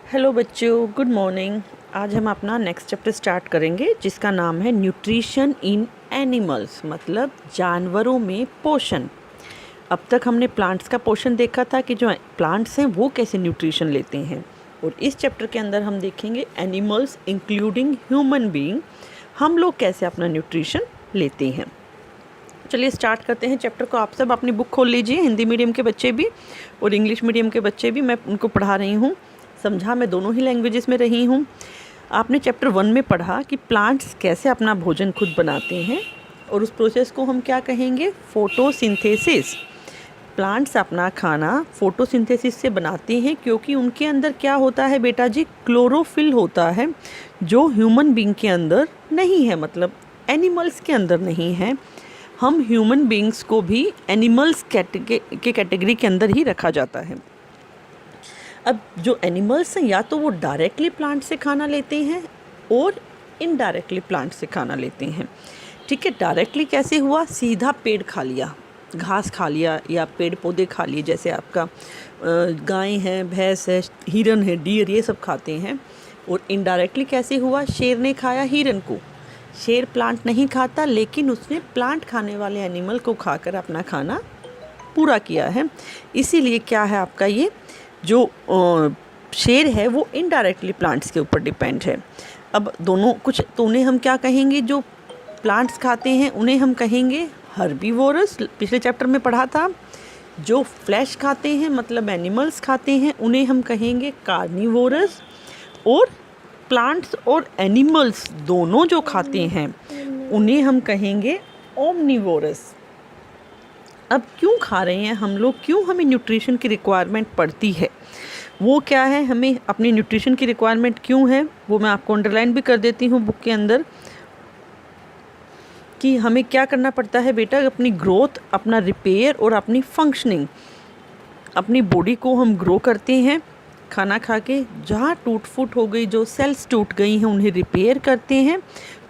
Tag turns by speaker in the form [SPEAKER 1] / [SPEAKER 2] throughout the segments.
[SPEAKER 1] Hello बच्चों, good morning. आज हम अपना नेक्स्ट चैप्टर स्टार्ट करेंगे जिसका नाम है न्यूट्रिशन इन एनिमल्स, मतलब जानवरों में पोषण। अब तक हमने प्लांट्स का पोषण देखा था कि जो प्लांट्स हैं वो कैसे न्यूट्रिशन लेते हैं, और इस चैप्टर के अंदर हम देखेंगे एनिमल्स इंक्लूडिंग ह्यूमन बीइंग, हम लोग कैसे अपना न्यूट्रिशन लेते हैं। चलिए स्टार्ट करते हैं चैप्टर को। आप सब अपनी बुक खोल लीजिए, हिंदी मीडियम के बच्चे भी और इंग्लिश मीडियम के बच्चे भी, मैं उनको पढ़ा रही हूँ। समझा मैं दोनों ही लैंग्वेजेस में रही हूँ। आपने चैप्टर 1 में पढ़ा कि प्लांट्स कैसे अपना भोजन खुद बनाते हैं, और उस प्रोसेस को हम क्या कहेंगे, फोटोसिंथेसिस। प्लांट्स अपना खाना फोटोसिंथेसिस से बनाते हैं, क्योंकि उनके अंदर क्या होता है बेटा जी, क्लोरोफिल होता है, जो ह्यूमन बीइंग के अंदर नहीं है, मतलब एनिमल्स के अंदर नहीं है। हम ह्यूमन बीइंग्स को भी एनिमल्स के कैटेगरी के अंदर ही रखा जाता है। अब जो एनिमल्स हैं, या तो वो डायरेक्टली प्लांट से खाना लेते हैं और इनडायरेक्टली प्लांट से खाना लेते हैं। ठीक है, डायरेक्टली कैसे हुआ, सीधा पेड़ खा लिया, घास खा लिया या पेड़ पौधे खा लिए, जैसे आपका गाय है, भैंस है, हिरन है, डियर, ये सब खाते हैं। और इनडायरेक्टली कैसे हुआ, शेर ने खाया हिरन को। शेर प्लांट नहीं खाता, लेकिन उसने प्लांट खाने वाले एनिमल को खाकर अपना खाना पूरा किया है। इसीलिए क्या है आपका, ये जो शेर है वो इनडायरेक्टली प्लांट्स के ऊपर डिपेंड है। अब दोनों कुछ तो उन्हें हम क्या कहेंगे, जो प्लांट्स खाते हैं उन्हें हम कहेंगे हर्बीवोरस, पिछले चैप्टर में पढ़ा था। जो फ्लैश खाते हैं, मतलब एनिमल्स खाते हैं, उन्हें हम कहेंगे कार्निवोरस। और प्लांट्स और एनिमल्स दोनों जो खाते हैं उन्हें हम कहेंगे ओमनिवोरस। अब क्यों खा रहे हैं हम लोग, क्यों हमें न्यूट्रिशन की रिक्वायरमेंट पड़ती है, वो क्या है, हमें अपनी न्यूट्रिशन की रिक्वायरमेंट क्यों है, वो मैं आपको अंडरलाइन भी कर देती हूँ बुक के अंदर, कि हमें क्या करना पड़ता है बेटा, अपनी ग्रोथ, अपना रिपेयर और अपनी फंक्शनिंग, अपनी बॉडी को हम ग्रो करते हैं खाना खा के। जहाँ टूट फूट हो गई, जो सेल्स टूट गई हैं, उन्हें रिपेयर करते हैं।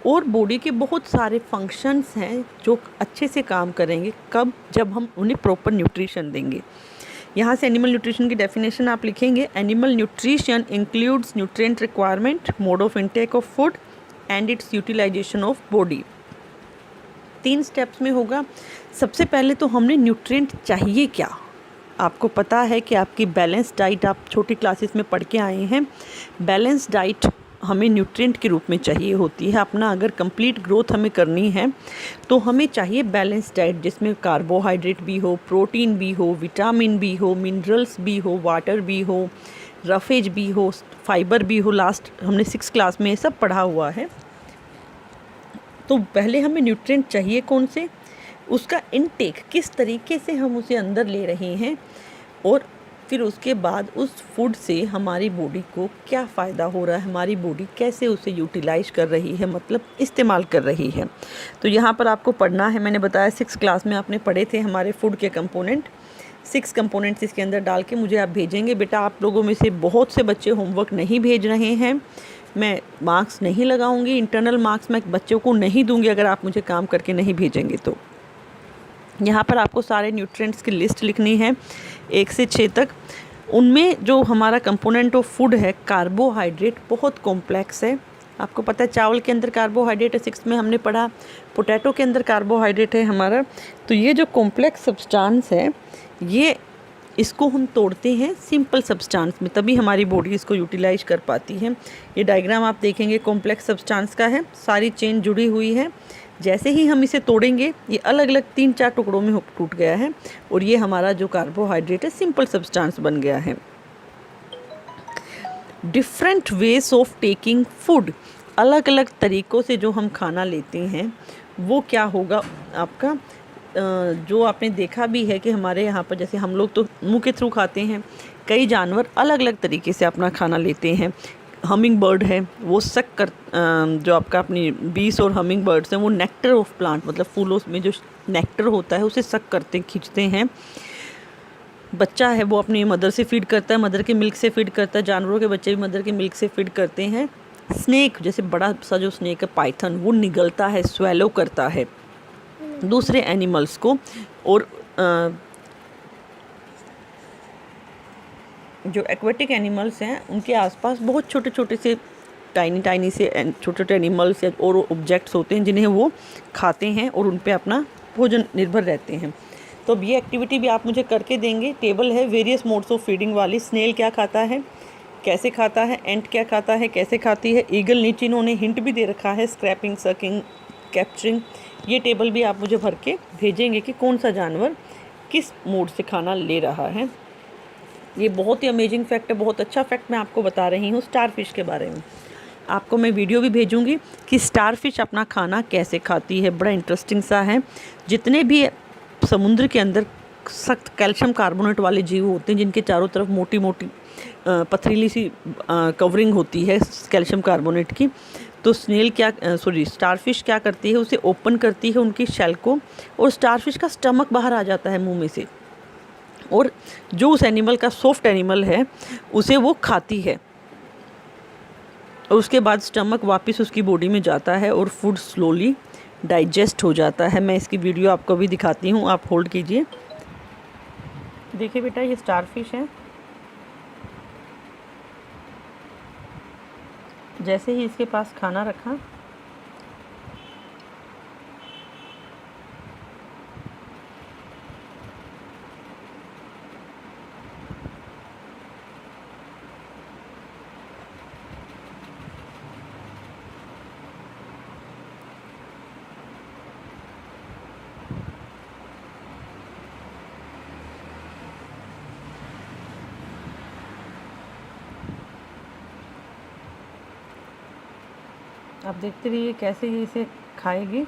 [SPEAKER 1] और बॉडी के बहुत सारे फंक्शंस हैं जो अच्छे से काम करेंगे, कब, जब हम उन्हें प्रॉपर न्यूट्रिशन देंगे। यहाँ से एनिमल न्यूट्रिशन की डेफिनेशन आप लिखेंगे, animal nutrition includes nutrient requirement, mode of intake of food and its utilization of body. 3 steps में होगा। सबसे पहले तो हमने न्यूट्रिएंट चाहिए क्या, आपको पता है कि आपकी बैलेंस डाइट आप छोटी क्लासेस में पढ़ के आए हैं। बैलेंस डाइट हमें न्यूट्रिएंट के रूप में चाहिए होती है। अपना अगर कंप्लीट ग्रोथ हमें करनी है तो हमें चाहिए बैलेंस डाइट, जिसमें कार्बोहाइड्रेट भी हो, प्रोटीन भी हो, विटामिन भी हो, मिनरल्स भी हो, वाटर भी हो, रफेज भी हो, फाइबर भी हो। लास्ट हमने 6 क्लास में ये सब पढ़ा हुआ है। तो पहले हमें न्यूट्रिएंट चाहिए कौन से, उसका इनटेक किस तरीके से हम उसे अंदर ले रहे हैं, और फिर उसके बाद उस फूड से हमारी बॉडी को क्या फ़ायदा हो रहा है, हमारी बॉडी कैसे उसे यूटिलाइज कर रही है, मतलब इस्तेमाल कर रही है। तो यहाँ पर आपको पढ़ना है, मैंने बताया 6 क्लास में आपने पढ़े थे हमारे फूड के कंपोनेंट। 6 कंपोनेंट्स इसके अंदर डाल के मुझे आप भेजेंगे। बेटा आप लोगों में से बहुत से बच्चे होमवर्क नहीं भेज रहे हैं, मैं मार्क्स नहीं लगाऊंगी, इंटरनल मार्क्स मैं बच्चों को नहीं दूंगी अगर आप मुझे काम करके नहीं भेजेंगे। तो यहाँ पर आपको सारे न्यूट्रिएंट्स की लिस्ट लिखनी है 1 से 6 तक। उनमें जो हमारा कंपोनेंट ऑफ फूड है, कार्बोहाइड्रेट बहुत कॉम्प्लेक्स है। आपको पता है चावल के अंदर कार्बोहाइड्रेट है, 6 में हमने पढ़ा। पोटैटो के अंदर कार्बोहाइड्रेट है हमारा। तो ये जो कॉम्प्लेक्स सब्सटेंस है, ये इसको हम तोड़ते हैं सिंपल सब्सटेंस में, तभी हमारी बॉडी इसको यूटिलाइज कर पाती है। ये डायग्राम आप देखेंगे कॉम्प्लेक्स सब्सटेंस का है, सारी चेन जुड़ी हुई है। जैसे ही हम इसे तोड़ेंगे, ये अलग अलग 3-4 टुकड़ों में टूट गया है, और ये हमारा जो कार्बोहाइड्रेट है सिंपल सब्सटेंस बन गया है। Different ways of taking food, अलग अलग तरीक़ों से जो हम खाना लेते हैं वो क्या होगा आपका, जो आपने देखा भी है कि हमारे यहाँ पर जैसे हम लोग तो मुंह के थ्रू खाते हैं, कई जानवर अलग अलग तरीके से अपना खाना लेते हैं। हमिंग बर्ड है, वो सक कर, जो आपका अपनी बीस और हमिंग बर्ड्स हैं वो नेक्टर ऑफ प्लांट, मतलब फूलों में जो नेक्टर होता है उसे सक करते खींचते हैं। बच्चा है वो अपनी मदर से फीड करता है, मदर के मिल्क से फीड करता है। जानवरों के बच्चे भी मदर के मिल्क से फीड करते हैं। स्नेक, जैसे बड़ा सा जो स्नेक है पाइथन, वो निगलता है, स्वेलो करता है दूसरे एनिमल्स को। और जो एक्वेटिक एनिमल्स हैं उनके आसपास बहुत छोटे छोटे से टाइनी से छोटे छोटे एनिमल्स या और ऑब्जेक्ट्स होते हैं जिन्हें वो खाते हैं और उन पे अपना भोजन निर्भर रहते हैं। तो अब ये एक्टिविटी भी आप मुझे करके देंगे। टेबल है वेरियस मोड्स ऑफ फीडिंग वाली। स्नेल क्या खाता है, कैसे खाता है, एंट क्या खाता है, कैसे खाती है, ईगल नीचे इन्होंने हिंट भी दे रखा है, स्क्रैपिंग, सकिंग, कैप्चरिंग। ये टेबल भी आप मुझे भर के भेजेंगे कि कौन सा जानवर किस मोड से खाना ले रहा है। ये बहुत ही अमेजिंग फैक्ट है, बहुत अच्छा फैक्ट मैं आपको बता रही हूँ स्टारफिश के बारे में। आपको मैं वीडियो भी भेजूंगी कि स्टारफिश अपना खाना कैसे खाती है। बड़ा इंटरेस्टिंग सा है। जितने भी समुद्र के अंदर सख्त कैल्शियम कार्बोनेट वाले जीव होते हैं जिनके चारों तरफ मोटी मोटी पथरीली सी कवरिंग होती है कैल्शियम कार्बोनेट की, तो स्टारफिश क्या करती है, उसे ओपन करती है उनकी शेल को, और स्टारफिश का स्टमक बाहर आ जाता है मुंह में से, और जो उस एनिमल का सॉफ्ट एनिमल है उसे वो खाती है, और उसके बाद स्टमक वापस उसकी बॉडी में जाता है और फूड स्लोली डाइजेस्ट हो जाता है। मैं इसकी वीडियो आपको भी दिखाती हूँ, आप होल्ड कीजिए। देखिए बेटा, ये स्टारफिश है। जैसे ही इसके पास खाना रखा, आप देखते रहिए कैसे ये इसे खाएगी।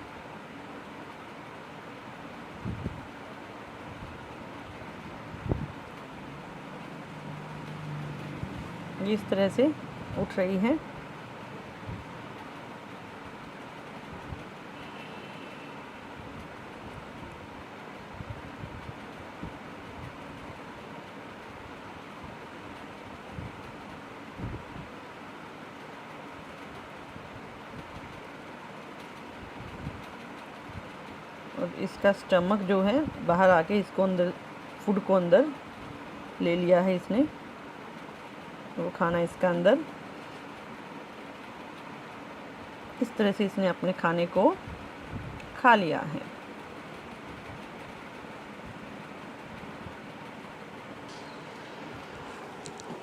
[SPEAKER 1] ये इस तरह से उठ रही है। और इसका स्टमक जो है बाहर आके इसको अंदर फूड को अंदर ले लिया है इसने, वो खाना इसका अंदर, इस तरह से इसने अपने खाने को खा लिया है।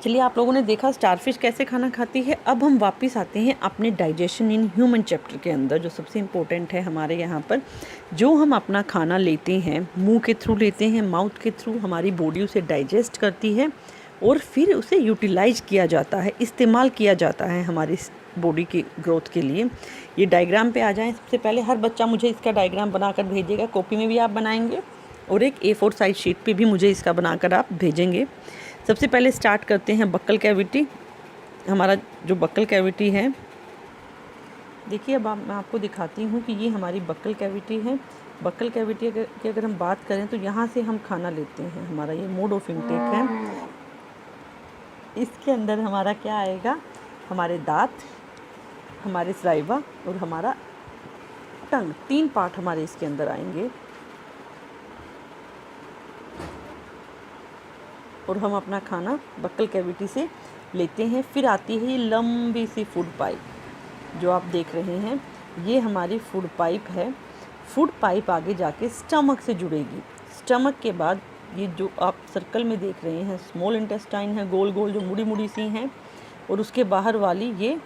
[SPEAKER 1] चलिए, आप लोगों ने देखा स्टारफिश कैसे खाना खाती है। अब हम वापस आते हैं अपने डाइजेशन इन ह्यूमन चैप्टर के अंदर, जो सबसे इम्पोर्टेंट है हमारे यहाँ पर। जो हम अपना खाना लेते हैं मुंह के थ्रू लेते हैं, माउथ के थ्रू, हमारी बॉडी उसे डाइजेस्ट करती है और फिर उसे यूटिलाइज किया जाता है, इस्तेमाल किया जाता है हमारी बॉडी की ग्रोथ के लिए। ये डायग्राम पे आ जाएं। सबसे पहले हर बच्चा मुझे इसका डायग्राम बनाकर भेजेगा। कॉपी में भी आप बनाएंगे और एक A4 साइज शीट पे भी मुझे इसका बनाकर आप भेजेंगे। सबसे पहले स्टार्ट करते हैं बक्कल कैविटी। हमारा जो बक्कल कैविटी है, देखिए अब मैं आपको दिखाती हूँ कि ये हमारी बक्कल कैविटी है। बक्कल कैविटी की अगर हम बात करें तो यहाँ से हम खाना लेते हैं, हमारा ये मोड ऑफ इनटेक है। इसके अंदर हमारा क्या आएगा, हमारे दांत, हमारे सलाइवा और हमारा टंग, 3 पार्ट हमारे इसके अंदर आएंगे, और हम अपना खाना बक्कल कैविटी से लेते हैं। फिर आती है ये लंबी सी फूड पाइप जो आप देख रहे हैं, ये हमारी फूड पाइप है। फूड पाइप आगे जाके स्टमक से जुड़ेगी। स्टमक के बाद ये जो आप सर्कल में देख रहे हैं स्मॉल इंटेस्टाइन है, गोल गोल जो मुड़ी मुड़ी सी हैं, और उसके बाहर वाली ये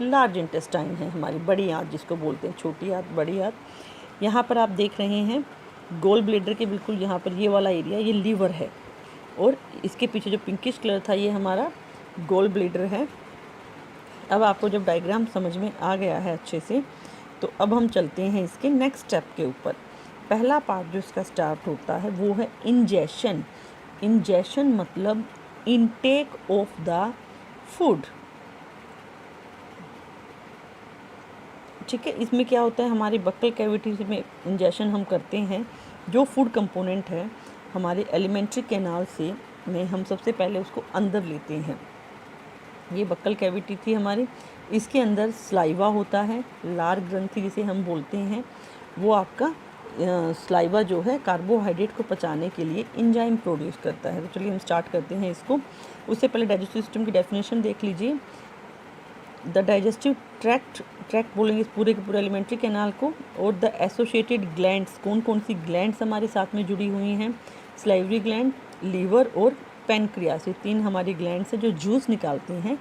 [SPEAKER 1] लार्ज इंटेस्टाइन है, हमारी बड़ी आंत जिसको बोलते हैं, छोटी आंत, बड़ी आंत। यहाँ पर आप देख रहे हैं गोल ब्लेडर के बिल्कुल यहाँ पर ये वाला एरिया, ये लीवर है, और इसके पीछे जो पिंकिश कलर था ये हमारा गोल ब्लेडर है। अब आपको जब डायग्राम समझ में आ गया है अच्छे से, तो अब हम चलते हैं इसके नेक्स्ट स्टेप के ऊपर। पहला पार्ट जो इसका स्टार्ट होता है वो है इंजेशन। इंजेशन मतलब इनटेक ऑफ द फूड। ठीक है, इसमें क्या होता है, हमारी बक्कल कैविटी में इंजेशन हम करते हैं। जो फूड कंपोनेंट है हमारे एलिमेंट्री कैनाल से में हम सबसे पहले उसको अंदर लेते हैं। ये बक्कल कैविटी थी हमारी, इसके अंदर स्लाइवा होता है, लार ग्रंथि जिसे हम बोलते हैं, वो आपका स्लाइवा जो है कार्बोहाइड्रेट को पचाने के लिए एंजाइम प्रोड्यूस करता है। तो चलिए हम स्टार्ट करते हैं इसको। उससे पहले डाइजेस्टिव सिस्टम की डेफिनेशन देख लीजिए। द डाइजेस्टिव ट्रैक्ट बोलेंगे इस पूरे के पूरे एलिमेंट्री कैनाल को, और द एसोसिएटेड ग्लैंड्स, कौन कौन सी ग्लैंड्स हमारे साथ में जुड़ी हुई हैं, सलाइवरी ग्लैंड, लीवर और पैनक्रियास, ये 3 हमारी ग्लैंड्स हैं जो जूस निकालती हैं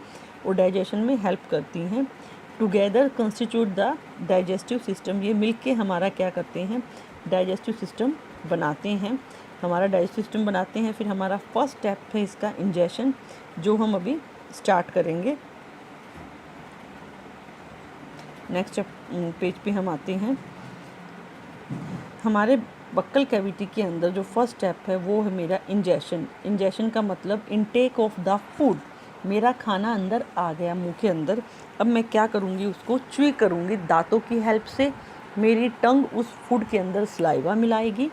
[SPEAKER 1] और डाइजेशन में हेल्प करती हैं। Together constitute the digestive system, ये मिल के हमारा क्या करते हैं, डाइजेस्टिव सिस्टम बनाते हैं, हमारा डाइजेस्टिव सिस्टम बनाते हैं। फिर हमारा फर्स्ट स्टेप है इसका इंजेशन, जो हम अभी स्टार्ट करेंगे। नेक्स्ट पेज पे हम आते हैं। हमारे बक्कल कैविटी के अंदर जो फर्स्ट स्टेप है वो है मेरा इंजेशन। इंजेशन का मतलब इनटेक ऑफ द फूड। मेरा खाना अंदर आ गया मुंह के अंदर, अब मैं क्या करूँगी, उसको च्वी करूँगी दांतों की हेल्प से। मेरी टंग उस फूड के अंदर सलाइवा मिलाएगी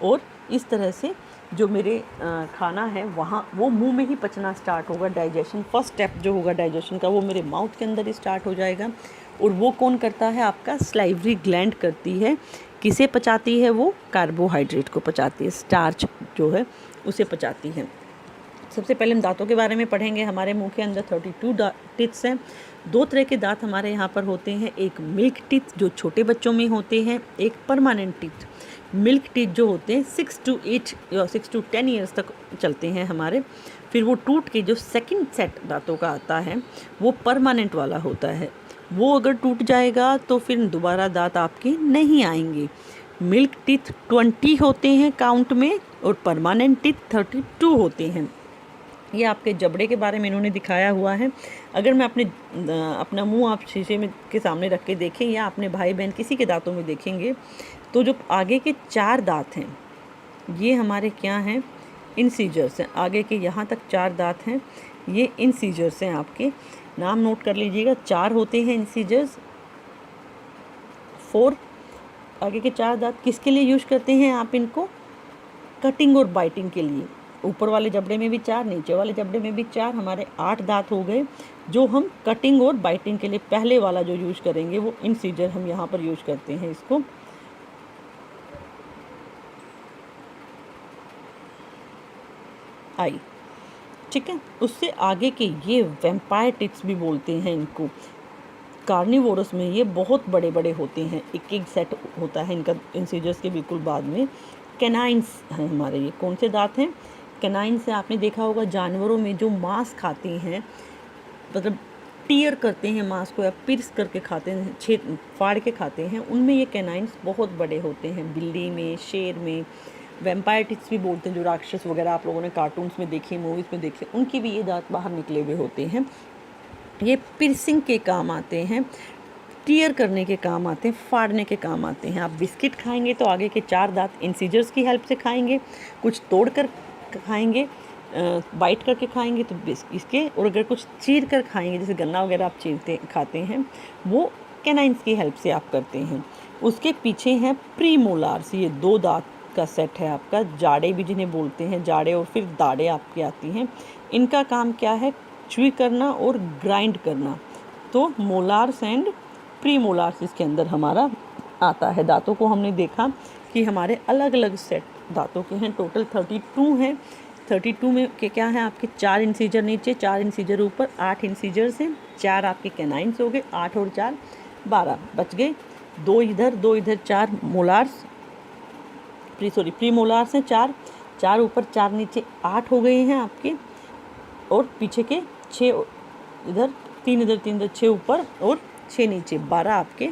[SPEAKER 1] और इस तरह से जो मेरे खाना है वहाँ वो मुंह में ही पचना स्टार्ट होगा। डाइजेशन फर्स्ट स्टेप जो होगा डाइजेशन का वो मेरे माउथ के अंदर ही स्टार्ट हो जाएगा। और वो कौन करता है, आपका सलाइवरी ग्लैंड करती है। किसे पचाती है, वो कार्बोहाइड्रेट को पचाती है, स्टार्च जो है उसे पचाती है। सबसे पहले हम दांतों के बारे में पढ़ेंगे। हमारे मुंह के अंदर 32 टीथ्स हैं। 2 तरह के दांत हमारे यहाँ पर होते हैं, एक मिल्क टीथ जो छोटे बच्चों में होते हैं, एक परमानेंट टीथ। मिल्क टीथ जो होते हैं 6 to 8 या 6 to 10 ईयर्स तक चलते हैं हमारे। फिर वो टूट के जो सेकंड सेट दांतों का आता है वो परमानेंट वाला होता है। वो अगर टूट जाएगा तो फिर दोबारा दांत आपके नहीं आएंगे। मिल्क टीथ 20 होते हैं काउंट में और परमानेंट टीथ 32 होते हैं। ये आपके जबड़े के बारे में इन्होंने दिखाया हुआ है। अगर मैं अपना मुंह आप शीशे में के सामने रख के देखें या अपने भाई बहन किसी के दांतों में देखेंगे तो जो आगे के 4 दांत हैं ये हमारे क्या हैं, इंसीजर्स हैं। आगे के यहाँ तक 4 दांत हैं, ये इंसीजर्स हैं। आपके नाम नोट कर लीजिएगा, 4 होते हैं इंसीजर्स। 4 आगे के 4 दांत किसके लिए यूज करते हैं आप इनको, कटिंग और बाइटिंग के लिए। ऊपर वाले जबड़े में भी 4, नीचे वाले जबड़े में भी 4, हमारे 8 दांत हो गए जो हम कटिंग और बाइटिंग के लिए पहले वाला जो यूज करेंगे वो इंसीजर हम यहाँ पर यूज करते हैं इसको। आई, ठीक है। उससे आगे के ये वैम्पायर टिप्स भी बोलते हैं इनको। कार्निवोरस में ये बहुत बड़े बड़े होते हैं, एक एक सेट होता है इनका इंसीजर्स के बिल्कुल बाद में। कैनाइंस हैं हमारे, ये कौन से दांत हैं, कैनाइंस से आपने देखा होगा जानवरों में जो मांस खाते हैं, मतलब टीयर करते हैं मांस को या पिर्स करके खाते हैं, छेद फाड़ के खाते हैं, उनमें ये कैनाइंस बहुत बड़े होते हैं। बिल्ली में, शेर में। वैम्पायर टिप्स भी बोलते हैं, जो राक्षस वगैरह आप लोगों ने कार्टून्स में देखे, मूवीज़ में देखे, उनकी भी ये दांत बाहर निकले हुए होते हैं। ये पिर्सिंग के काम आते हैं, टीयर करने के काम आते हैं, फाड़ने के काम आते हैं। आप बिस्किट खाएंगे तो आगे के 4 दांत इंसीजर्स की हेल्प से खाएंगे, कुछ तोड़ कर खाएंगे, बाइट करके खाएंगे तो इसके, और अगर कुछ चीर कर खाएंगे जैसे गन्ना वगैरह आप चीरते खाते हैं वो कैनाइंस की हेल्प से आप करते हैं। उसके पीछे हैं प्रीमोलार्स, ये 2 दांत का सेट है आपका। जाड़े भी जिन्हें बोलते हैं, जाड़े और फिर दाढ़ें आपकी आती हैं। इनका काम क्या है, च्वी करना और ग्राइंड करना। तो मोलार्स एंड प्रीमोलार्स इसके अंदर हमारा आता है। दांतों को हमने देखा कि हमारे अलग अलग सेट दांतों के हैं, टोटल 32 हैं। 32 में के क्या हैं आपके, 4 इंसीजर नीचे, 4 इंसीजर ऊपर, 8 इंसीजर्स हैं, 4 आपके कैनाइंस हो गए, 8 और 4 12 बच गए। 2 इधर 2 इधर, 4 मोलार्स प्री मोलार्स हैं, 4 ऊपर 4 नीचे, 8 हो गए हैं आपके। और पीछे के 6 इधर 3 इधर 3 इधर, 6 ऊपर और 6 नीचे, 12 आपके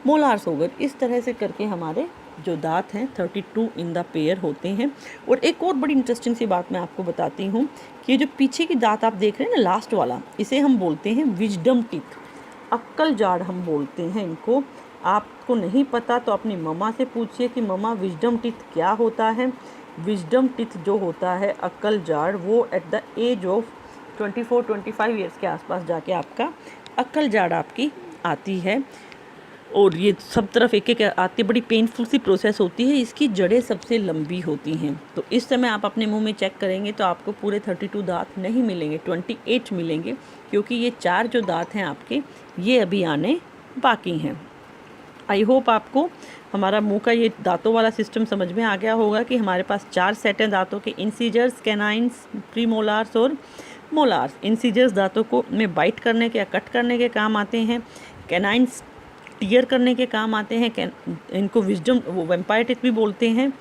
[SPEAKER 1] मोलार्स हो गए। इस तरह से करके हमारे जो दांत हैं 32 इन द पेयर होते हैं। और एक और बड़ी इंटरेस्टिंग सी बात मैं आपको बताती हूँ कि ये जो पीछे की दांत आप देख रहे हैं ना, लास्ट वाला, इसे हम बोलते हैं विजडम टीथ, अक्कल जाड़ हम बोलते हैं इनको। आपको नहीं पता तो अपनी मम्मा से पूछिए कि मम्मा विजडम टीथ क्या होता है। विजडम टीथ जो होता है, अक्कल जाड़, वो at the age of 24-25 years के आसपास जाके आपका अक्कल जाड़ आपकी आती है। और ये सब तरफ एक एक आती है, बड़ी पेनफुल सी प्रोसेस होती है। इसकी जड़ें सबसे लंबी होती हैं। तो इस समय आप अपने मुंह में चेक करेंगे तो आपको पूरे 32 दांत नहीं मिलेंगे, 28 मिलेंगे, क्योंकि ये 4 जो दांत हैं आपके ये अभी आने बाकी हैं। आई होप आपको हमारा मुंह का ये दांतों वाला सिस्टम समझ में आ गया होगा कि हमारे पास 4 सेट हैं दांतों के, इंसीजर्स, कैनाइन्स, प्रीमोलार्स और मोलार्स। इंसीजर्स दांतों को में बाइट करने के या कट करने के काम आते हैं। कैनाइन्स टीयर करने के काम आते हैं, इनको विजडम वैम्पायर टीथ भी बोलते हैं।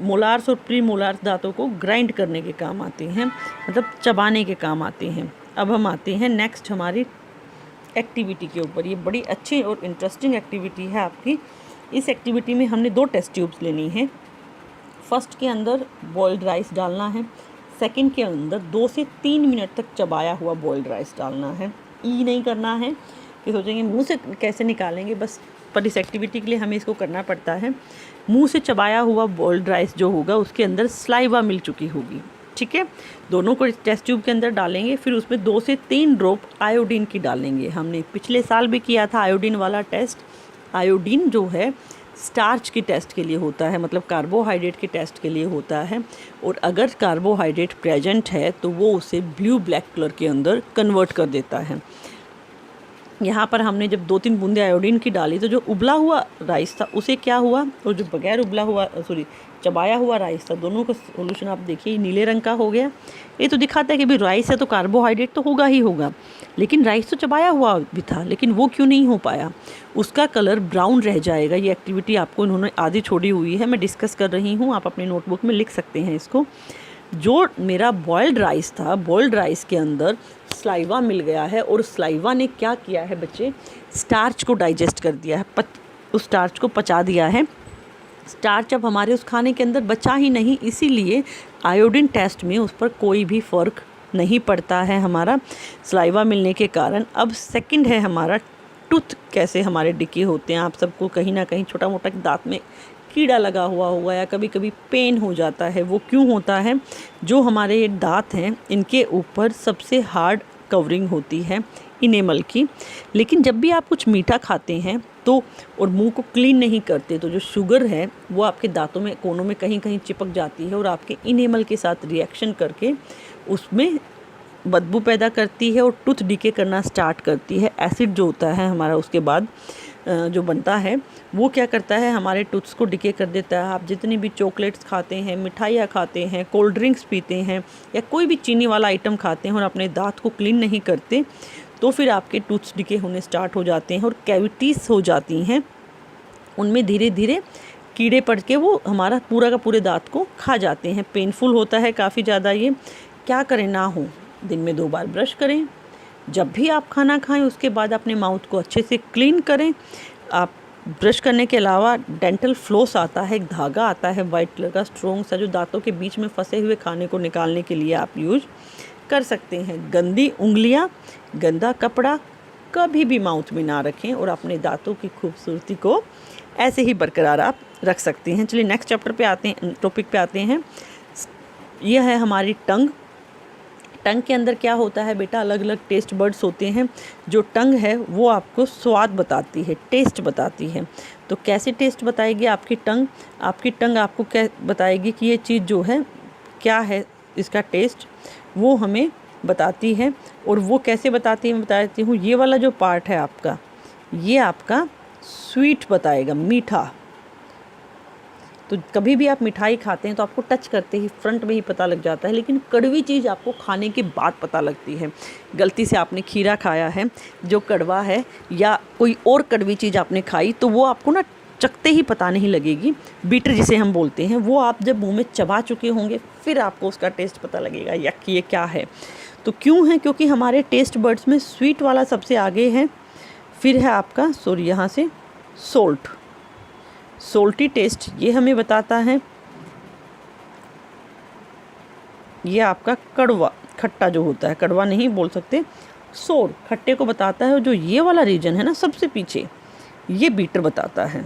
[SPEAKER 1] मोलार्स और प्री मोलार्स दांतों को ग्राइंड करने के काम आते हैं, मतलब चबाने के काम आते हैं। अब हम आते हैं नेक्स्ट हमारी एक्टिविटी के ऊपर। ये बड़ी अच्छी और इंटरेस्टिंग एक्टिविटी है आपकी। इस एक्टिविटी में हमने 2 टेस्ट ट्यूब्स लेनी है। फर्स्ट के अंदर बॉइल्ड राइस डालना है, सेकंड के अंदर 2 से 3 मिनट तक चबाया हुआ बॉइल्ड राइस डालना है। ई नहीं करना है कि सोचेंगे मुंह से कैसे निकालेंगे, बस पर इस एक्टिविटी के लिए हमें इसको करना पड़ता है। मुंह से चबाया हुआ बॉइल्ड राइस जो होगा उसके अंदर स्लाइवा मिल चुकी होगी, ठीक है। दोनों को टेस्ट ट्यूब के अंदर डालेंगे, फिर उसमें 2 से 3 ड्रॉप आयोडीन की डालेंगे। हमने पिछले साल भी किया था आयोडीन वाला टेस्ट। आयोडीन जो है स्टार्च की टेस्ट के लिए होता है, मतलब कार्बोहाइड्रेट के टेस्ट के लिए होता है, और अगर कार्बोहाइड्रेट प्रेजेंट है तो वो उसे ब्लू ब्लैक कलर के अंदर कन्वर्ट कर देता है। यहाँ पर हमने जब 2-3 बूंदे आयोडीन की डाली तो जो उबला हुआ राइस था उसे क्या हुआ, और जो बगैर उबला हुआ चबाया हुआ राइस था, दोनों का सोल्यूशन आप देखिए नीले रंग का हो गया। ये तो दिखाता है कि भाई राइस है तो कार्बोहाइड्रेट तो होगा ही होगा, लेकिन राइस तो चबाया हुआ भी था, लेकिन वो क्यों नहीं हो पाया, उसका कलर ब्राउन रह जाएगा। ये एक्टिविटी आपको इन्होंने आधी छोड़ी हुई है, मैं डिस्कस कर रही हूँ, आप अपनी नोटबुक में लिख सकते हैं इसको। जो मेरा बॉइल्ड राइस था, बॉइल्ड राइस के अंदर स्लाइवा मिल गया है, और स्लाइवा ने क्या किया है बच्चे, स्टार्च को डाइजेस्ट कर दिया है, उस स्टार्च को पचा दिया है। स्टार्च अब हमारे उस खाने के अंदर बचा ही नहीं, इसीलिए आयोडीन टेस्ट में उस पर कोई भी फ़र्क नहीं पड़ता है हमारा स्लाइवा मिलने के कारण। अब सेकंड है हमारा टूथ कैसे हमारे डिके होते हैं। आप सबको कहीं ना कहीं छोटा मोटा दांत में कीड़ा लगा हुआ होगा या कभी कभी पेन हो जाता है। वो क्यों होता है, जो हमारे दांत हैं इनके ऊपर सबसे हार्ड कवरिंग होती है इनेमल की, लेकिन जब भी आप कुछ मीठा खाते हैं तो और मुंह को क्लीन नहीं करते तो जो शुगर है वो आपके दांतों में कोनों में कहीं कहीं चिपक जाती है और आपके इनेमल के साथ रिएक्शन करके उसमें बदबू पैदा करती है और टूथ डिके करना स्टार्ट करती है। एसिड जो होता है हमारा उसके बाद जो बनता है वो क्या करता है, हमारे टूथ्स को डिके कर देता है। आप जितनी भी चॉकलेट्स खाते हैं, मिठाइयाँ खाते हैं, कोल्ड ड्रिंक्स पीते हैं या कोई भी चीनी वाला आइटम खाते हैं और अपने दांत को क्लीन नहीं करते तो फिर आपके टूथ्स डिके होने स्टार्ट हो जाते हैं और कैविटीज़ हो जाती हैं। उनमें धीरे धीरे कीड़े पड़ के वो हमारा पूरा का पूरे दांत को खा जाते हैं। पेनफुल होता है काफ़ी ज़्यादा। ये क्या करें, ना हो दिन में 2 बार ब्रश करें। जब भी आप खाना खाएं उसके बाद अपने माउथ को अच्छे से क्लीन करें। आप ब्रश करने के अलावा डेंटल फ्लोस आता है, एक धागा आता है वाइट कलर का स्ट्रॉन्ग सा, जो दांतों के बीच में फंसे हुए खाने को निकालने के लिए आप यूज कर सकते हैं। गंदी उंगलियां, गंदा कपड़ा कभी भी माउथ में ना रखें और अपने दांतों की खूबसूरती को ऐसे ही बरकरार आप रख सकते हैं। चलिए नेक्स्ट चैप्टर पे आते हैं, टॉपिक पे आते हैं। यह है हमारी टंग। टंग के अंदर क्या होता है बेटा, अलग अलग टेस्ट बर्ड्स होते हैं। जो टंग है वो आपको स्वाद बताती है, टेस्ट बताती है। तो कैसे टेस्ट बताएगी आपकी टंग? आपकी टंग आपको क्या बताएगी कि ये चीज़ जो है क्या है, इसका टेस्ट वो हमें बताती है। और वो कैसे बताती है मैं बता देती हूँ। ये वाला जो पार्ट है आपका, ये आपका स्वीट बताएगा, मीठा। तो कभी भी आप मिठाई खाते हैं तो आपको टच करते ही फ्रंट में ही पता लग जाता है, लेकिन कड़वी चीज़ आपको खाने के बाद पता लगती है। गलती से आपने खीरा खाया है जो कड़वा है या कोई और कड़वी चीज़ आपने खाई तो वो आपको ना चखते ही पता नहीं लगेगी। बीटर जिसे हम बोलते हैं, वो आप जब मुंह में चबा चुके होंगे फिर आपको उसका टेस्ट पता लगेगा यक ये क्या है। तो क्यों है? क्योंकि हमारे टेस्ट बर्ड्स में स्वीट वाला सबसे आगे है। फिर है आपका यहाँ से सोल्ट, सोल्टी टेस्ट, ये हमें बताता है। ये आपका कड़वा, खट्टा जो होता है, कड़वा नहीं बोल सकते, सोर, खट्टे को बताता है। और जो ये वाला रीजन है ना सबसे पीछे, ये बीटर बताता है।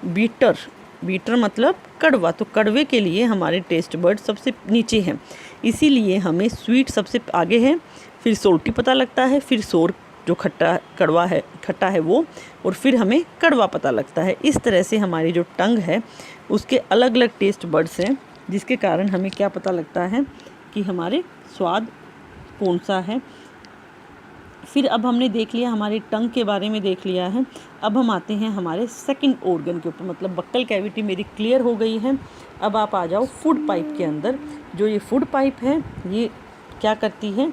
[SPEAKER 1] बीटर, बीटर मतलब कड़वा। तो कड़वे के लिए हमारे टेस्ट बर्ड सबसे नीचे हैं, इसीलिए हमें स्वीट सबसे आगे है, फिर सोल्टी पता लगता है, फिर सोर जो खट्टा कड़वा है, खट्टा है वो, और फिर हमें कड़वा पता लगता है। इस तरह से हमारी जो टंग है उसके अलग अलग टेस्ट बर्ड्स हैं, जिसके कारण हमें क्या पता लगता है कि हमारे स्वाद कौन सा है। फिर अब हमने देख लिया हमारे टंग के बारे में देख लिया है। अब हम आते हैं हमारे सेकंड ऑर्गन के ऊपर, मतलब बक्कल कैविटी मेरी क्लियर हो गई है। अब आप आ जाओ फूड पाइप के अंदर। जो ये फूड पाइप है ये क्या करती है,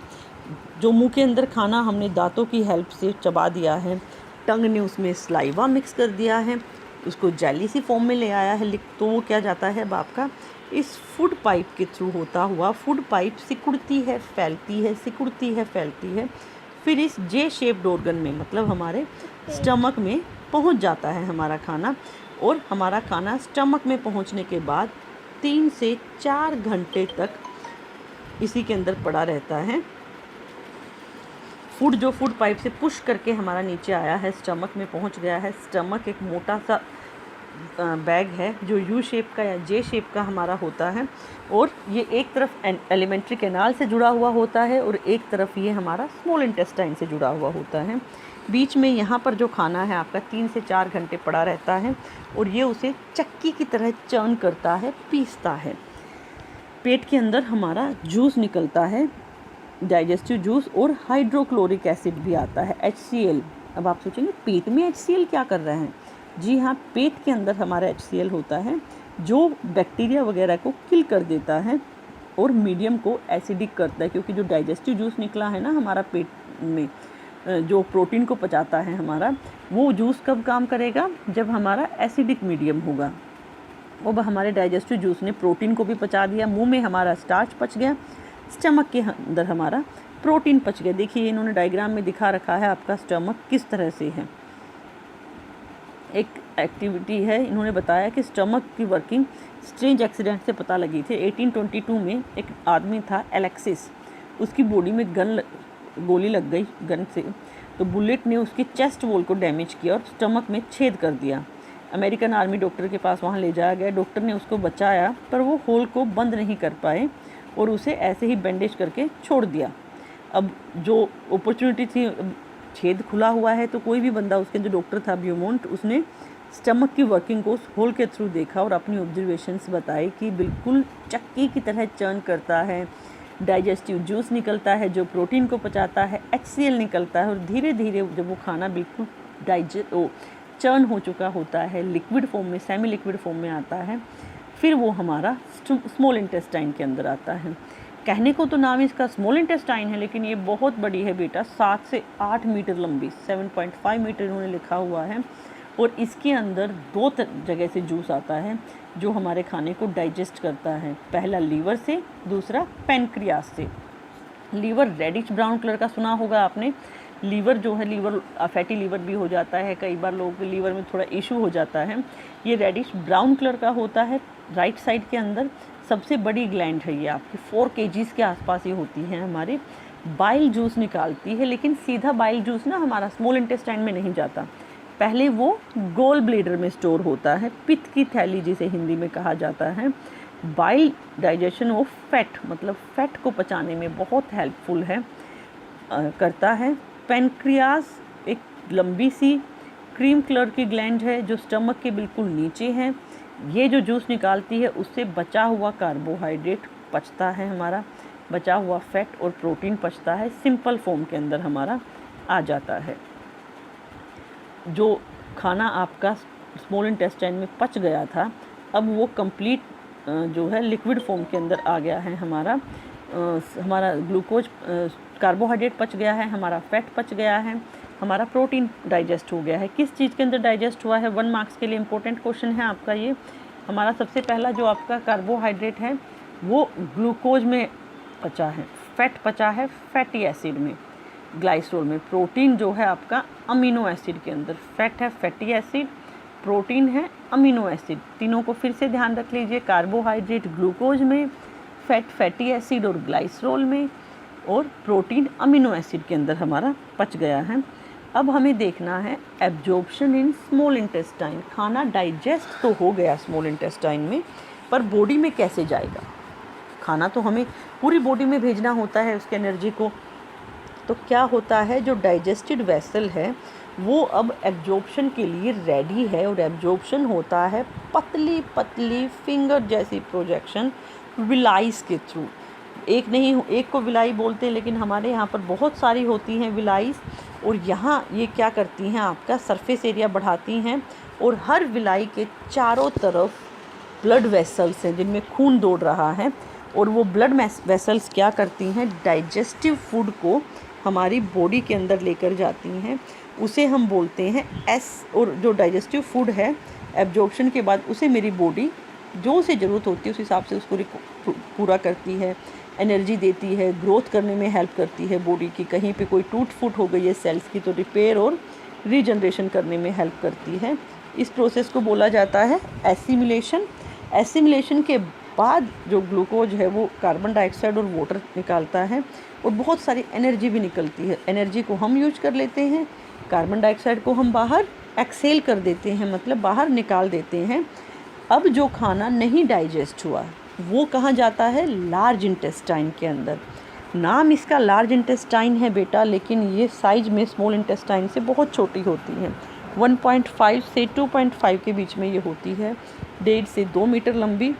[SPEAKER 1] जो मुंह के अंदर खाना हमने दांतों की हेल्प से चबा दिया है, टंग ने उसमें स्लाइवा मिक्स कर दिया है, उसको जेली सी फॉर्म में ले आया है, तो वो क्या जाता है अब आपका इस फूड पाइप के थ्रू होता हुआ, फूड पाइप सिकुड़ती है फैलती है, सिकुड़ती है फैलती है, फिर इस जे शेप्ड ऑर्गन में, मतलब हमारे स्टमक में पहुंच जाता है हमारा खाना। और हमारा खाना स्टमक में पहुंचने के बाद 3 से 4 घंटे तक इसी के अंदर पड़ा रहता है। जो फूड पाइप से पुश करके हमारा नीचे आया है, स्टमक में पहुंच गया है। स्टमक एक मोटा सा बैग है जो यू शेप का या जे शेप का हमारा होता है, और ये एक तरफ एलिमेंट्री कैनाल से जुड़ा हुआ होता है और एक तरफ ये हमारा स्मॉल इंटेस्टाइन से जुड़ा हुआ होता है। बीच में यहाँ पर जो खाना है आपका 3 से 4 घंटे पड़ा रहता है और ये उसे चक्की की तरह चर्न करता है, पीसता है। पेट के अंदर हमारा जूस निकलता है, डाइजेस्टिव जूस, और हाइड्रोक्लोरिक एसिड भी आता है, HCl। अब आप सोचेंगे पेट में HCl क्या कर रहे हैं? जी हाँ, पेट के अंदर हमारा HCl होता है जो बैक्टीरिया वगैरह को किल कर देता है और मीडियम को एसिडिक करता है, क्योंकि जो डाइजेस्टिव जूस निकला है ना हमारा पेट में, जो प्रोटीन को पचाता है हमारा, वो जूस कब काम करेगा? जब हमारा एसिडिक मीडियम होगा। अब हमारे डाइजेस्टिव जूस ने प्रोटीन को भी पचा दिया, मुंह में हमारा स्टार्च पच गया, स्टमक के अंदर हमारा प्रोटीन पच गया। देखिए इन्होंने डायग्राम में दिखा रखा है आपका स्टमक किस तरह से है। एक एक्टिविटी है, इन्होंने बताया कि स्टमक की वर्किंग स्ट्रेंज एक्सीडेंट से पता लगी थी। 1822 में एक आदमी था एलेक्सिस, उसकी बॉडी में गोली लग गई गन से, तो बुलेट ने उसकी चेस्ट वॉल को डैमेज किया और स्टमक में छेद कर दिया। अमेरिकन आर्मी डॉक्टर के पास वहाँ ले जाया गया, डॉक्टर ने उसको बचाया पर वो होल को बंद नहीं कर पाए और उसे ऐसे ही बैंडेज करके छोड़ दिया। अब जो अपॉर्चुनिटी थी, छेद खुला हुआ है तो कोई भी बंदा, उसके जो डॉक्टर था ब्यूमोंट, उसने स्टमक की वर्किंग को उस होल के थ्रू देखा और अपनी ऑब्जर्वेशंस बताए कि बिल्कुल चक्की की तरह चर्न करता है, डाइजेस्टिव जूस निकलता है जो प्रोटीन को पचाता है, HCl निकलता है, और धीरे धीरे जब वो खाना बिल्कुल चर्न हो चुका होता है, लिक्विड फॉर्म में, सेमी लिक्विड फॉर्म में आता है, फिर वो हमारा स्मॉल इंटेस्टाइन के अंदर आता है। कहने को तो नाम इसका स्मॉल इंटेस्टाइन है, लेकिन ये बहुत बड़ी है बेटा, 7 से 8 मीटर लंबी, 7.5 मीटर इन्होंने लिखा हुआ है। और इसके अंदर 2 जगह से जूस आता है जो हमारे खाने को डाइजेस्ट करता है। पहला लीवर से, दूसरा पैनक्रियास से। लीवर रेडिश ब्राउन कलर का सुना होगा आपने। लीवर जो है, लीवर फैटी लीवर भी हो जाता है, कई बार लोगों के लीवर में थोड़ा इशू हो जाता है। ये रेडिश ब्राउन कलर का होता है। राइट साइड के अंदर सबसे बड़ी ग्लैंड है ये, आपकी 4 kgs के आसपास ये होती है, हमारे बाइल जूस निकालती है। लेकिन सीधा बाइल जूस ना हमारा स्मॉल इंटेस्टाइन में नहीं जाता, पहले वो गोल ब्लैडर में स्टोर होता है, पित्त की थैली जिसे हिंदी में कहा जाता है। बाइल डाइजेशन ऑफ फैट, मतलब फैट को पचाने में बहुत हेल्पफुल है, करता है। पैनक्रियास एक लंबी सी क्रीम कलर की ग्लैंड है जो स्टमक के बिल्कुल नीचे है। ये जो जूस निकालती है उससे बचा हुआ कार्बोहाइड्रेट पचता है, हमारा बचा हुआ फैट और प्रोटीन पचता है, सिंपल फॉर्म के अंदर हमारा आ जाता है। जो खाना आपका स्मॉल इंटेस्टाइन में पच गया था, अब वो कंप्लीट जो है लिक्विड फॉर्म के अंदर आ गया है। हमारा ग्लूकोज कार्बोहाइड्रेट पच गया है, हमारा फैट पच गया है, हमारा प्रोटीन डाइजेस्ट हो गया है। किस चीज़ के अंदर डाइजेस्ट हुआ है? 1 मार्क्स के लिए इंपॉर्टेंट क्वेश्चन है आपका ये। हमारा सबसे पहला जो आपका कार्बोहाइड्रेट है वो ग्लूकोज में पचा है, फैट पचा है फैटी एसिड में, ग्लाइसोल में। प्रोटीन जो है आपका अमीनो एसिड के अंदर, फैट है फैटी एसिड, प्रोटीन है अमीनो एसिड। तीनों को फिर से ध्यान रख लीजिए, कार्बोहाइड्रेट ग्लूकोज में, फैट फैटी एसिड और ग्लाइसरोल में, और प्रोटीन अमीनो एसिड के अंदर हमारा पच गया है। अब हमें देखना है एब्जॉर्प्शन इन स्मॉल इंटेस्टाइन। खाना डाइजेस्ट तो हो गया स्मॉल इंटेस्टाइन में, पर बॉडी में कैसे जाएगा? खाना तो हमें पूरी बॉडी में भेजना होता है उसके एनर्जी को। तो क्या होता है, जो डाइजेस्टेड वेसल है वो अब एब्जॉर्प्शन के लिए रेडी है, और एब्जॉर्प्शन होता है पतली पतली फिंगर जैसी प्रोजेक्शन विलाइस के थ्रू। एक नहीं, एक को विलाई बोलते हैं, लेकिन हमारे यहाँ पर बहुत सारी होती हैं विलाईज। और यहाँ ये क्या करती हैं, आपका सरफेस एरिया बढ़ाती हैं और हर विलाई के चारों तरफ ब्लड वेसल्स हैं जिनमें खून दौड़ रहा है। और वो ब्लड वेसल्स क्या करती हैं, डाइजेस्टिव फूड को हमारी बॉडी के अंदर लेकर जाती हैं। उसे हम बोलते हैं और जो डाइजेस्टिव फूड है एब्जॉर्प्शन के बाद उसे मेरी बॉडी जो उसे ज़रूरत होती है उस हिसाब से उसको पूरा करती है, एनर्जी देती है, ग्रोथ करने में हेल्प करती है बॉडी की। कहीं पे कोई टूट फूट हो गई है सेल्स की तो रिपेयर और रीजनरेशन करने में हेल्प करती है। इस प्रोसेस को बोला जाता है एसिमिलेशन। एसिमिलेशन के बाद जो ग्लूकोज है वो कार्बन डाइऑक्साइड और वाटर निकालता है और बहुत सारी एनर्जी भी निकलती है। एनर्जी को हम यूज कर लेते हैं, कार्बन डाइऑक्साइड को हम बाहर एक्सेल कर देते हैं, मतलब बाहर निकाल देते हैं। अब जो खाना नहीं डाइजेस्ट हुआ वो कहाँ जाता है, लार्ज इंटेस्टाइन के अंदर। नाम इसका लार्ज इंटेस्टाइन है बेटा, लेकिन ये साइज में स्मॉल इंटेस्टाइन से बहुत छोटी होती है। 1.5 से 2.5 के बीच में ये होती है, 1.5 से 2 मीटर लंबी।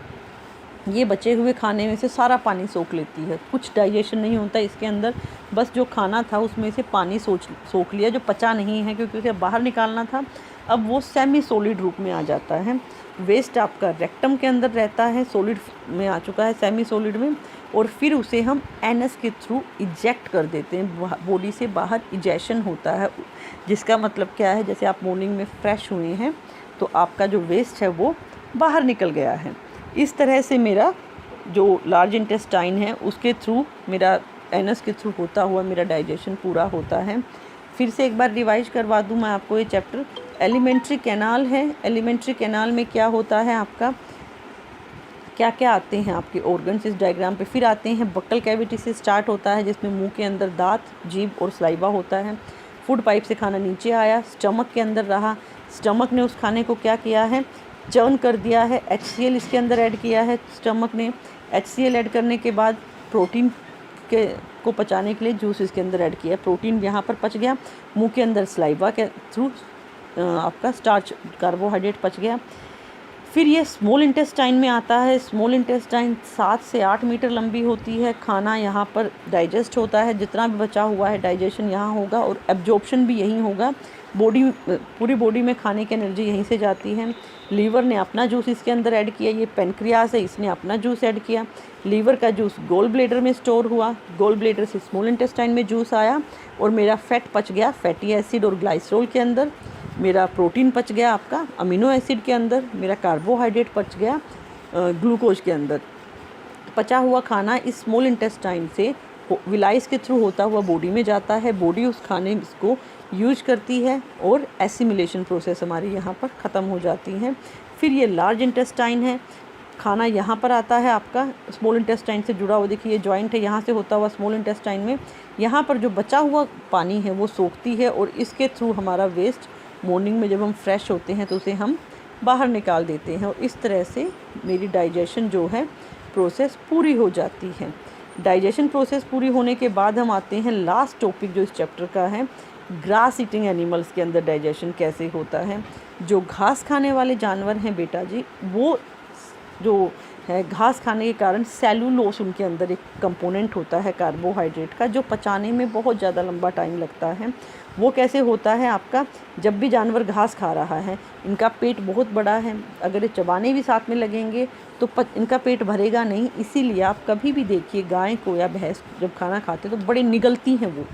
[SPEAKER 1] ये बचे हुए खाने में से सारा पानी सोख लेती है, कुछ डाइजेशन नहीं होता इसके अंदर, बस जो खाना था उसमें से पानी सोख लिया जो पचा नहीं है, क्योंकि उसे बाहर निकालना था। अब वो सेमी सॉलिड रूप में आ जाता है। वेस्ट आपका रेक्टम के अंदर रहता है, सॉलिड में आ चुका है, सेमी सॉलिड में, और फिर उसे हम एनस के थ्रू इजेक्ट कर देते हैं। बॉडी से बाहर इजेक्शन होता है, जिसका मतलब क्या है, जैसे आप मॉर्निंग में फ्रेश हुए हैं तो आपका जो वेस्ट है वो बाहर निकल गया है। इस तरह से मेरा जो लार्ज इंटेस्टाइन है उसके थ्रू, मेरा एनस के थ्रू होता हुआ मेरा डाइजेशन पूरा होता है। फिर से एक बार रिवाइज करवा दूं मैं आपको ये चैप्टर। एलिमेंट्री कैनाल है, एलिमेंट्री कैनाल में क्या होता है आपका, क्या क्या आते हैं आपके ऑर्गन्स इस डायग्राम पे। फिर आते हैं बक्कल कैविटी से स्टार्ट होता है, जिसमें मुंह के अंदर दांत, जीभ और सलाइवा होता है। फूड पाइप से खाना नीचे आया, स्टमक के अंदर रहा, स्टमक ने उस खाने को क्या किया है, चर्न कर दिया है, HCl इसके अंदर ऐड किया है स्टमक ने। HCl ऐड करने के बाद प्रोटीन को पचाने के लिए जूस इसके अंदर ऐड किया, प्रोटीन यहाँ पर पच गया। मुंह के अंदर सलाइवा के थ्रू आपका स्टार्च, कार्बोहाइड्रेट पच गया। फिर ये स्मॉल इंटेस्टाइन में आता है। स्मॉल इंटेस्टाइन 7 से 8 मीटर लंबी होती है। खाना यहाँ पर डाइजेस्ट होता है, जितना भी बचा हुआ है डाइजेशन यहाँ होगा और एब्जॉर्प्शन भी यहीं होगा। पूरी बॉडी में खाने की एनर्जी यहीं से जाती है। लीवर ने अपना जूस इसके अंदर ऐड किया, ये पेनक्रियास है, इसने अपना जूस ऐड किया। लीवर का जूस गोल ब्लेडर में स्टोर हुआ, गोल ब्लेडर से स्मॉल इंटेस्टाइन में जूस आया और मेरा फैट पच गया फैटी एसिड और ग्लाइसरोल के अंदर। मेरा प्रोटीन पच गया आपका अमीनो एसिड के अंदर। मेरा कार्बोहाइड्रेट पच गया ग्लूकोज के अंदर। पचा हुआ खाना इस स्मॉल इंटेस्टाइन से विलाइस के थ्रू होता हुआ बॉडी में जाता है। बॉडी उस खाने को यूज करती है और एसिमिलेशन प्रोसेस हमारी यहाँ पर ख़त्म हो जाती है। फिर ये लार्ज इंटेस्टाइन है, खाना यहाँ पर आता है आपका स्मॉल इंटेस्टाइन से जुड़ा हुआ। देखिए ये जॉइंट है, यहाँ से होता हुआ स्मॉल इंटेस्टाइन में, यहाँ पर जो बचा हुआ पानी है वो सोखती है और इसके थ्रू हमारा वेस्ट मॉर्निंग में जब हम फ्रेश होते हैं तो उसे हम बाहर निकाल देते हैं। और इस तरह से मेरी डाइजेशन जो है प्रोसेस पूरी हो जाती है। डाइजेशन प्रोसेस पूरी होने के बाद हम आते हैं लास्ट टॉपिक जो इस चैप्टर का है, ग्रास ईटिंग एनिमल्स के अंदर डाइजेशन कैसे होता है। जो घास खाने वाले जानवर हैं बेटा जी, वो जो है घास खाने के कारण सेलुलोस उनके अंदर एक कंपोनेंट होता है कार्बोहाइड्रेट का, जो पचाने में बहुत ज़्यादा लंबा टाइम लगता है। वो कैसे होता है आपका, जब भी जानवर घास खा रहा है, इनका पेट बहुत बड़ा है, अगर ये चबाने भी साथ में लगेंगे तो इनका पेट भरेगा नहीं। इसीलिए आप कभी भी देखिए गाय को या भैंस जब खाना खाते तो बड़े निगलती हैं, वो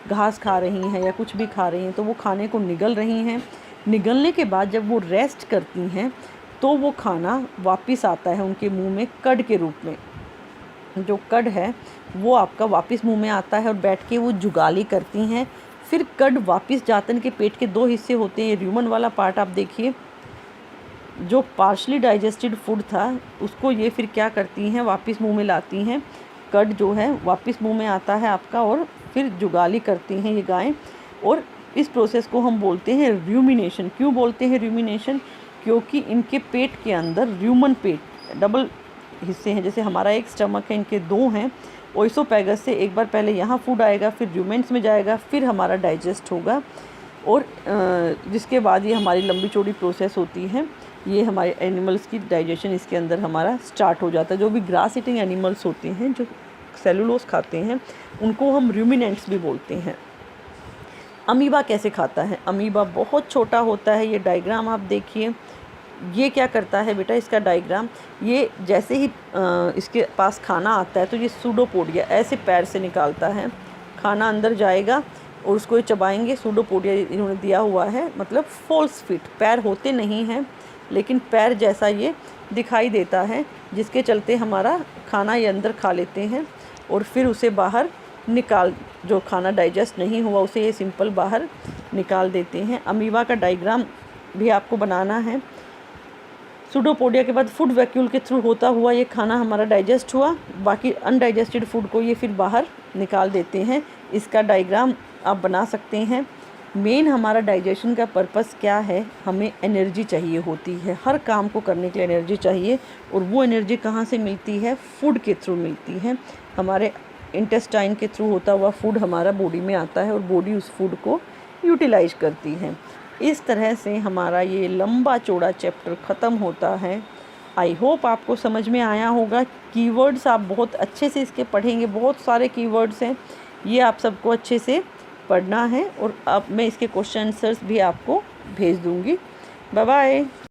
[SPEAKER 1] घास खा रही हैं या कुछ भी खा रही हैं तो वो खाने को निगल रही हैं। निगलने के बाद जब वो रेस्ट करती हैं तो वो खाना वापस आता है उनके मुंह में कड के रूप में। जो कड है वो आपका वापस मुंह में आता है और बैठ के वो जुगाली करती हैं। फिर कड वापस जाता है। इनके पेट के 2 हिस्से होते हैं। र्यूमन वाला पार्ट आप देखिए, जो पार्शली डाइजेस्टेड फूड था उसको ये फिर क्या करती हैं, वापस मुंह में लाती हैं। कड जो है वापस मुंह में आता है आपका और फिर जुगाली करती हैं ये गायें। और इस प्रोसेस को हम बोलते हैं र्यूमिनेशन। क्यों बोलते हैं र्यूमिनेशन, क्योंकि इनके पेट के अंदर र्यूमन पेट डबल हिस्से हैं। जैसे हमारा एक स्टमक है, इनके 2 हैं। ओइसोपैगस से एक बार पहले यहाँ फूड आएगा, फिर र्यूमेंट्स में जाएगा, फिर हमारा डाइजेस्ट होगा और जिसके बाद ये हमारी लंबी चौड़ी प्रोसेस होती है। ये हमारे एनिमल्स की डाइजेशन इसके अंदर हमारा स्टार्ट हो जाता है। जो भी ग्रास ईटिंग एनिमल्स होते हैं, जो सेलुलोज खाते हैं उनको हम रूमिनेंट्स भी बोलते हैं। अमीबा कैसे खाता है? अमीबा बहुत छोटा होता है। ये डायग्राम आप देखिए, ये क्या करता है बेटा, इसका डायग्राम, ये जैसे ही इसके पास खाना आता है तो ये सूडोपोडिया ऐसे पैर से निकालता है, खाना अंदर जाएगा और उसको ये चबाएंगे। सूडोपोडिया इन्होंने दिया हुआ है, मतलब फॉल्स फिट, पैर होते नहीं हैं लेकिन पैर जैसा ये दिखाई देता है, जिसके चलते हमारा खाना ये अंदर खा लेते हैं और फिर उसे बाहर निकाल, जो खाना डाइजेस्ट नहीं हुआ उसे ये सिंपल बाहर निकाल देते हैं। अमीबा का डायग्राम भी आपको बनाना है। सूडोपोडिया के बाद फूड वैक्यूल के थ्रू होता हुआ ये खाना हमारा डाइजेस्ट हुआ, बाकी अनडाइजेस्टेड फूड को ये फिर बाहर निकाल देते हैं। इसका डायग्राम आप बना सकते हैं। मेन हमारा डाइजेशन का पर्पस क्या है? हमें एनर्जी चाहिए होती है, हर काम को करने के लिए एनर्जी चाहिए, और वो एनर्जी कहाँ से मिलती है? फूड के थ्रू मिलती है। हमारे इंटेस्टाइन के थ्रू होता हुआ फूड हमारा बॉडी में आता है और बॉडी उस फूड को यूटिलाइज करती है। इस तरह से हमारा ये लंबा चौड़ा चैप्टर ख़त्म होता है। आई होप आपको समझ में आया होगा। कीवर्ड्स आप बहुत अच्छे से इसके पढ़ेंगे, बहुत सारे कीवर्ड्स हैं, ये आप सबको अच्छे से पढ़ना है, और अब मैं इसके क्वेश्चन आंसर्स भी आपको भेज दूँगी। Bye bye.